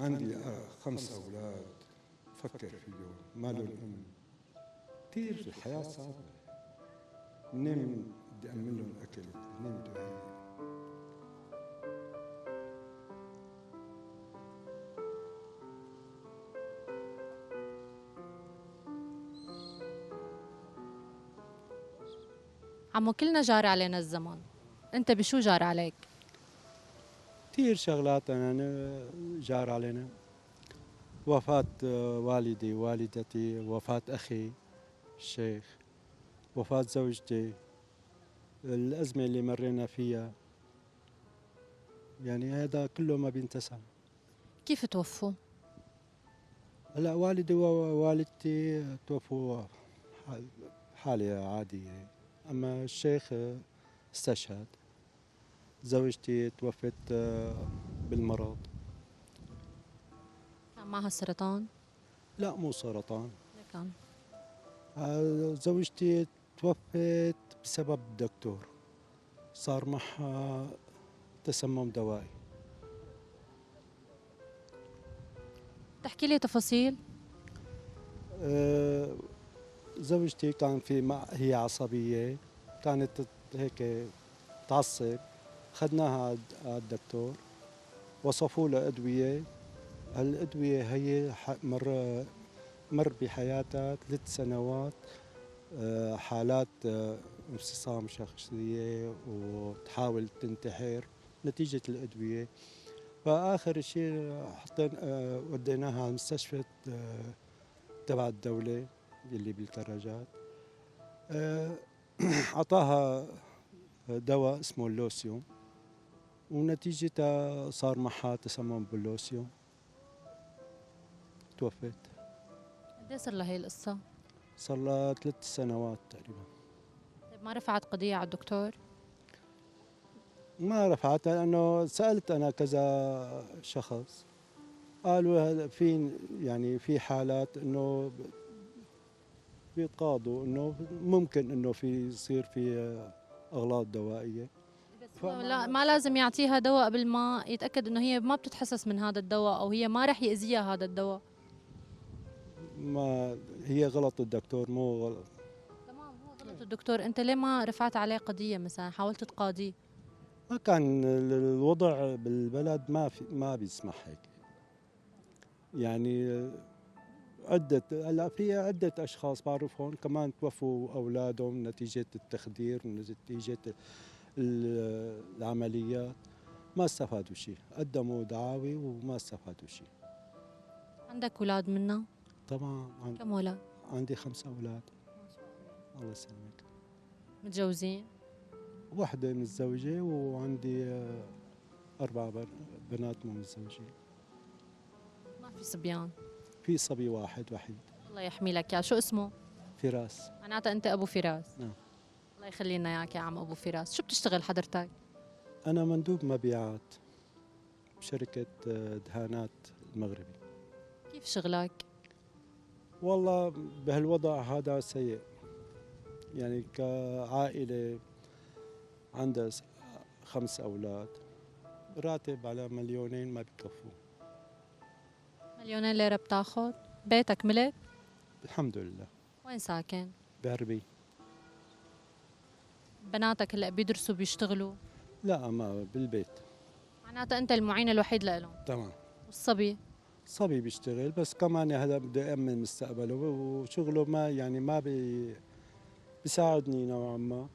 عندي خمس أولاد، فكر فيهم ما لهم أم. كتير الحياة صعبة. منين بدي أمن لهم أكل؟ منين بدي أهيئ؟ عمو كلنا جار علينا الزمن، انت بشو جار عليك؟ كتير شغلات جار علينا. وفاة والدي والدتي، وفاة أخي الشيخ، وفاة زوجتي، الأزمة اللي مرينا فيها، يعني هذا كله ما بينتسى. كيف توفوا؟ هلا والدي ووالدتي توفوا حالة عادية، أما الشيخ استشهد. زوجتي توفت بالمرض. كان معها سرطان؟ لا مو سرطان. كان زوجتي توفت بسبب دكتور، صار معها تسمم دوائي. تحكي لي تفاصيل. آه، زوجتي كان هي عصبية، كانت هيك تعصب. خدناها على الدكتور، وصفوا له أدوية. هالأدوية هي مر بحياتها 3 سنوات حالات انفصام شخصية وتحاول تنتحر نتيجة الأدوية. فآخر شيء حطينا وديناها على المستشفى تبع الدولة اللي بالكراجات. آه، أعطاها دواء اسمه اللوسيوم، ونتيجتها صار معها تسمم باللوسيوم، توفت. قد ايه صار لها هي القصة؟ صار لها 3 سنوات تقريبا. طيب ما رفعت قضية على الدكتور؟ ما رفعتها لأنه سألت أنا كذا شخص، قالوا هذا في، يعني في حالات إنه بيتقاضوا، إنه ممكن إنه في يصير في أغلاط دوائية. بس هو لا، فما ما لازم يعطيها دواء قبل ما يتأكد انه هي ما بتتحسس من هذا الدواء او هي ما رح يأذيها هذا الدواء؟ ما هي غلط الدكتور، مو غلط. تمام، هو غلط الدكتور، انت ليه ما رفعت عليه قضية مثلا، حاولت تقاضيه؟ ما كان الوضع بالبلد ما بيسمح هيك. يعني هلا في عدة أشخاص بعرفهم كمان توفوا أولادهم نتيجة التخدير ونتيجة العمليات، ما استفادوا شيء، قدموا دعاوي وما استفادوا شيء. عندك اولاد منا؟ طبعا كم ولد؟ عندي 5 أولاد. ما شاء الله. الله يسلمك. متجوزين؟ واحدة متزوجة وعندي 4 بنات مو متزوجين. ما في صبيان؟ في صبي واحد وحيد. الله يحمي لك يا، شو اسمه؟ فراس. معناتها انت ابو فراس. نعم. الله يخلي لنا اياك يا عم ابو فراس. شو بتشتغل حضرتك؟ أنا مندوب مبيعات بشركة دهانات المغربي. كيف شغلك؟ والله بهالوضع هذا سيء، يعني كعائلة عندها 5 أولاد، راتب على 2 مليون ما بكفوا. مليونين ليرة بتاخد؟ بيتك ملك؟ الحمد لله. وين ساكن؟ بهربي. بناتك هلا بيدرسوا بيشتغلوا؟ لا ما بالبيت. معناتها انت المعين الوحيد لهم. تمام. والصبي؟ صبي بيشتغل بس كمان هذا بده يأمن مستقبله، وشغله ما يعني ما بيساعدني نوعا ما.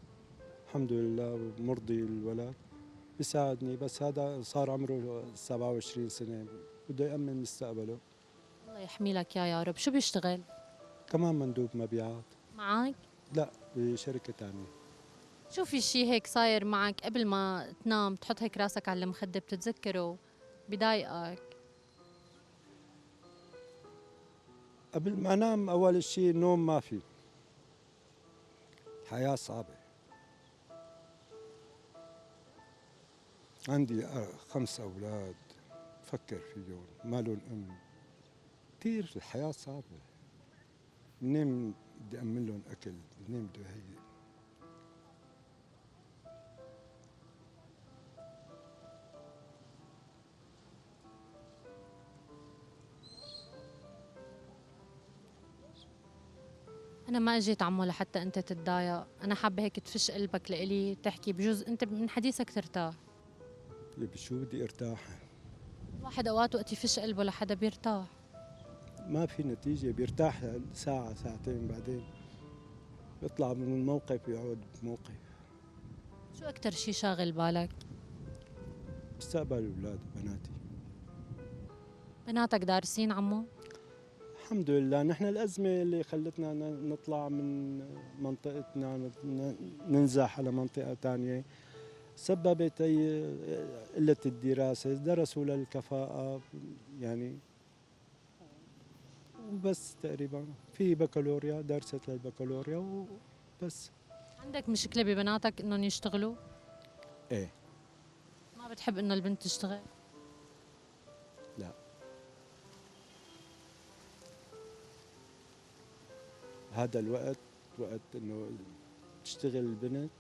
الحمد لله مرضي الولد، بيساعدني، بس هذا صار عمره 27 سنة، بده يأمن مستقبله. الله يحمي لك يا رب. شو بيشتغل؟ كمان مندوب مبيعات. معك؟ لا بشركة تانية. شو في شي هيك صاير معك قبل ما تنام تحط هيك راسك على المخدة بتتذكره بضايقك؟ قبل ما انام اول شيء النوم ما في، الحياة صعبة. عندي 5 أولاد، فكر فيهم ما لهم أم. كثير الحياة صعبة. منين بدي أمن لهم أكل؟ منين بدي أهيئ؟ أنا ما أجيت عمو لحتى أنت تتضايق، أنا حابة هيك تفش قلبك لإلي تحكي بجوز أنت من حديثك ترتاح. بشو بدي ارتاح؟ الواحد أوقات وقت يفش قلبه لحدا بيرتاح. ما في نتيجة، بيرتاح ساعة ساعتين بعدين بيطلع من الموقف يعود بموقف. شو أكتر شي شاغل بالك؟ مستقبل الأولاد وبناتي. بناتك دارسين عمو؟ الحمد لله، نحن الأزمة اللي خلتنا نطلع من منطقتنا ننزح على منطقة تانية سببت أي قلة الدراسة، درسوا للكفاءة يعني، وبس تقريبا في بكالوريا، درست للبكالوريا وبس. عندك مشكلة ببناتك إنهم يشتغلوا؟ ايه. ما بتحب إنه البنت تشتغل؟ لا، هذا الوقت وقت انه تشتغل البنت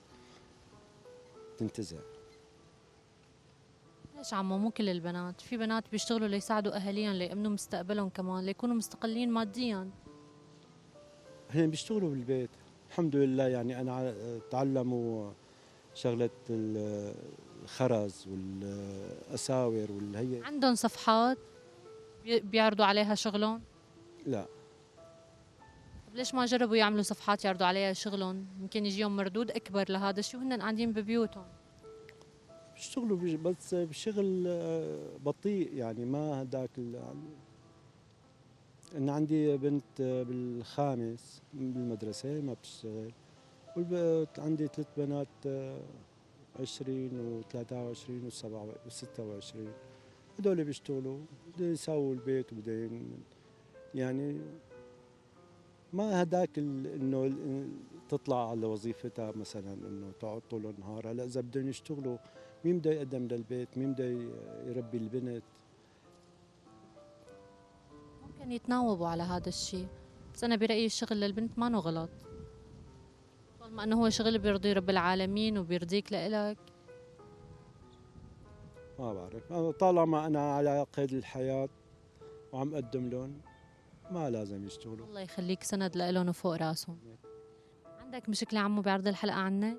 تنتزع. ليش عمو مو كل البنات؟ في بنات بيشتغلوا ليساعدوا أهاليهم ليأمنوا مستقبلهم كمان ليكونوا مستقلين ماديا. هن بيشتغلوا بالبيت الحمد لله، يعني انا تعلموا شغلة الخرز والأساور والهي. عندهم صفحات بيعرضوا عليها شغلهم؟ لا، طب ليش ما جربوا يعملوا صفحات يعرضوا عليها شغلهم؟ يمكن يجيهم مردود أكبر لهذا الشيء وهن قاعدين ببيوتهم. بيشتغلوا بس بشغل بطيء، يعني ما هداك إن عندي بنت بالخامس بالمدرسة ما بتشتغل، عندي 3 بنات 20 و23 و26، هدول بيشتغلوا، بدهم يساووا البيت وبدهم يعني ما هداك انه تطلع على وظيفتها مثلا انه تقعد طول النهار. هلا اذا بدهم يشتغلوا مين بده يقدم للبيت، مين بده يربي البنت؟ ممكن يتناوبوا على هذا الشيء، بس أنا برأيي الشغل للبنت ما غلط، طالما أنه هو شغل بيرضي رب العالمين وبيرضيك لإلك. ما بعرف، طالما انا على قيد الحياة وعم اقدم لهم ما لازم يشتغلوا. الله يخليك سند لإلهم وفوق راسهم. عندك مشكلة عمو بعرض الحلقة عنك؟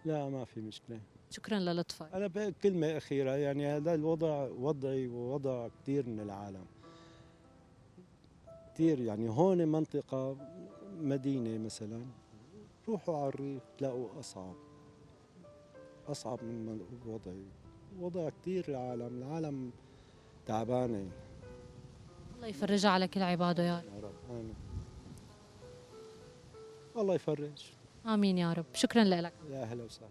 لا ما في مشكلة. شكرا للطفك. أنا بكلمة أخيرة، يعني هذا الوضع وضعي ووضع كثير من العالم كثير، يعني هون منطقة مدينة مثلا، روحوا على الريف تلاقوا أصعب من وضعي. وضع كثير العالم تعبانة. الله يفرجها على كل عباده يا رب. يا رب آمين. الله يفرج. آمين يا رب. شكرا لك. يا أهلا وسهلا.